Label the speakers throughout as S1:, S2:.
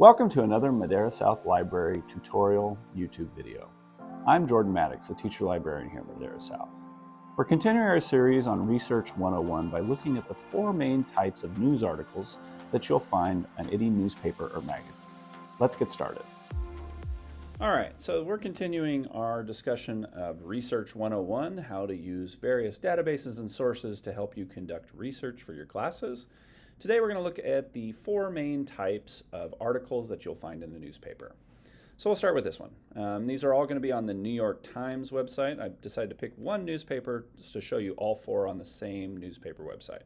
S1: Welcome to another Madera South Library tutorial YouTube video. I'm Jordan Maddox, a teacher librarian here at Madera South. We're continuing our series on Research 101 by looking at the four main types of news articles that you'll find in any newspaper or magazine. Let's get started. All right, so we're continuing our discussion of Research 101, how to use various databases and sources to help you conduct research for your classes. Today we're going to look at the four main types of articles that you'll find in a newspaper. So we'll start with this one. These are all going to be on the New York Times website. I decided to pick one newspaper just to show you all four on the same newspaper website.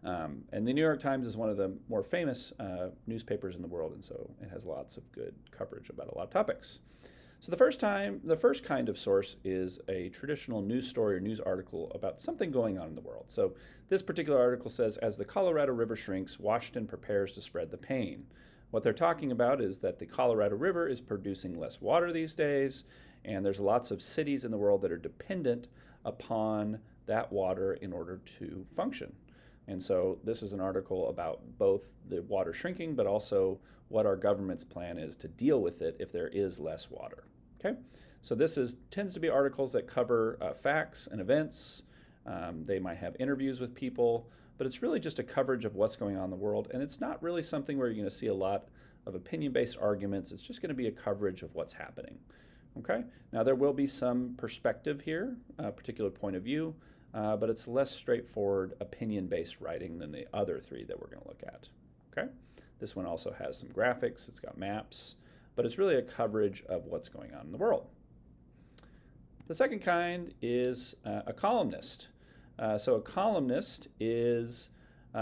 S1: And the New York Times is one of the more famous newspapers in the world, and so it has lots of good coverage about a lot of topics. So the first kind of source is a traditional news story or news article about something going on in the world. So this particular article says, as the Colorado River shrinks, Washington prepares to spread the pain. What they're talking about is that the Colorado River is producing less water these days, and there's lots of cities in the world that are dependent upon that water in order to function. And so this is an article about both the water shrinking, but also what our government's plan is to deal with it if there is less water. Okay, so this tends to be articles that cover facts and events. They might have interviews with people, but it's really just a coverage of what's going on in the world, and it's not really something where you're going to see a lot of opinion-based arguments. It's just going to be a coverage of what's happening. Okay, now there will be some perspective here, a particular point of view, but it's less straightforward opinion-based writing than the other three that we're going to look at. Okay, this one also has some graphics, it's got maps, but it's really a coverage of what's going on in the world. The second kind is a columnist. So a columnist is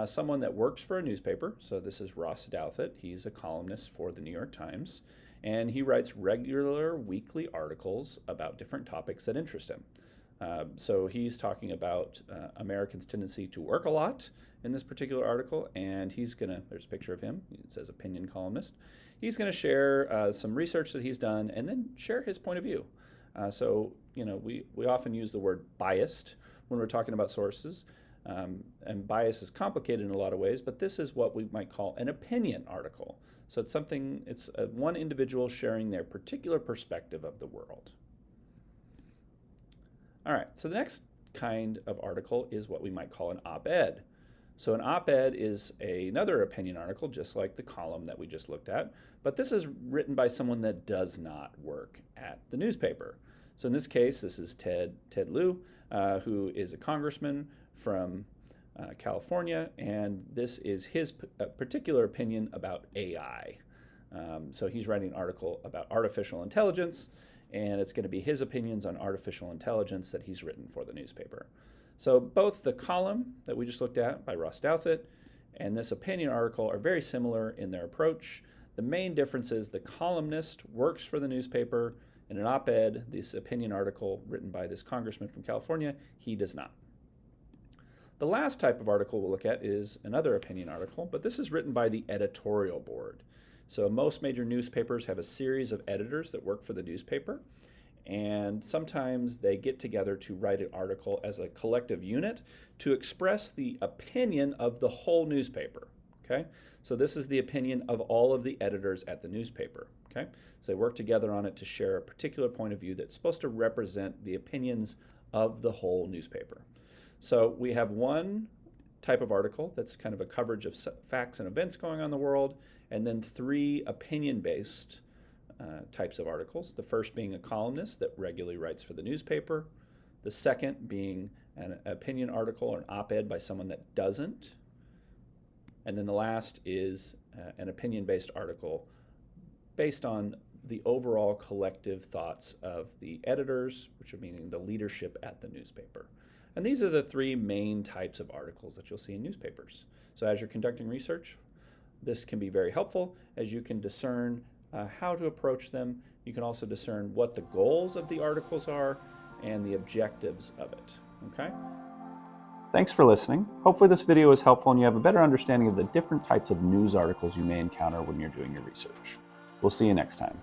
S1: someone that works for a newspaper. So this is Ross Douthat. He's a columnist for the New York Times, and he writes regular weekly articles about different topics that interest him. So he's talking about Americans' tendency to work a lot in this particular article, and there's a picture of him, it says opinion columnist. He's gonna share some research that he's done and then share his point of view. So, you know, we often use the word biased when we're talking about sources, and bias is complicated in a lot of ways, but this is what we might call an opinion article. So it's one individual sharing their particular perspective of the world. All right, so the next kind of article is what we might call an op-ed. So an op-ed is another opinion article, just like the column that we just looked at, but this is written by someone that does not work at the newspaper. So in this case, this is Ted Lieu, who is a congressman from California, and this is his particular opinion about AI. So he's writing an article about artificial intelligence, and it's going to be his opinions on artificial intelligence that he's written for the newspaper. So both the column that we just looked at by Ross Douthat and this opinion article are very similar in their approach. The main difference is the columnist works for the newspaper. In an op-ed, this opinion article written by this congressman from California, he does not. The last type of article we'll look at is another opinion article, but this is written by the editorial board. So most major newspapers have a series of editors that work for the newspaper, and sometimes they get together to write an article as a collective unit to express the opinion of the whole newspaper. Okay, so this is the opinion of all of the editors at the newspaper. Okay, so they work together on it to share a particular point of view that's supposed to represent the opinions of the whole newspaper. So we have one type of article that's kind of a coverage of facts and events going on in the world, and then three opinion-based types of articles. The first being a columnist that regularly writes for the newspaper. The second being an opinion article or an op-ed by someone that doesn't. And then the last is an opinion-based article based on the overall collective thoughts of the editors, which are meaning the leadership at the newspaper. And these are the three main types of articles that you'll see in newspapers. So as you're conducting research, this can be very helpful as you can discern how to approach them. You can also discern what the goals of the articles are and the objectives of it. Okay? Thanks for listening. Hopefully this video was helpful and you have a better understanding of the different types of news articles you may encounter when you're doing your research. We'll see you next time.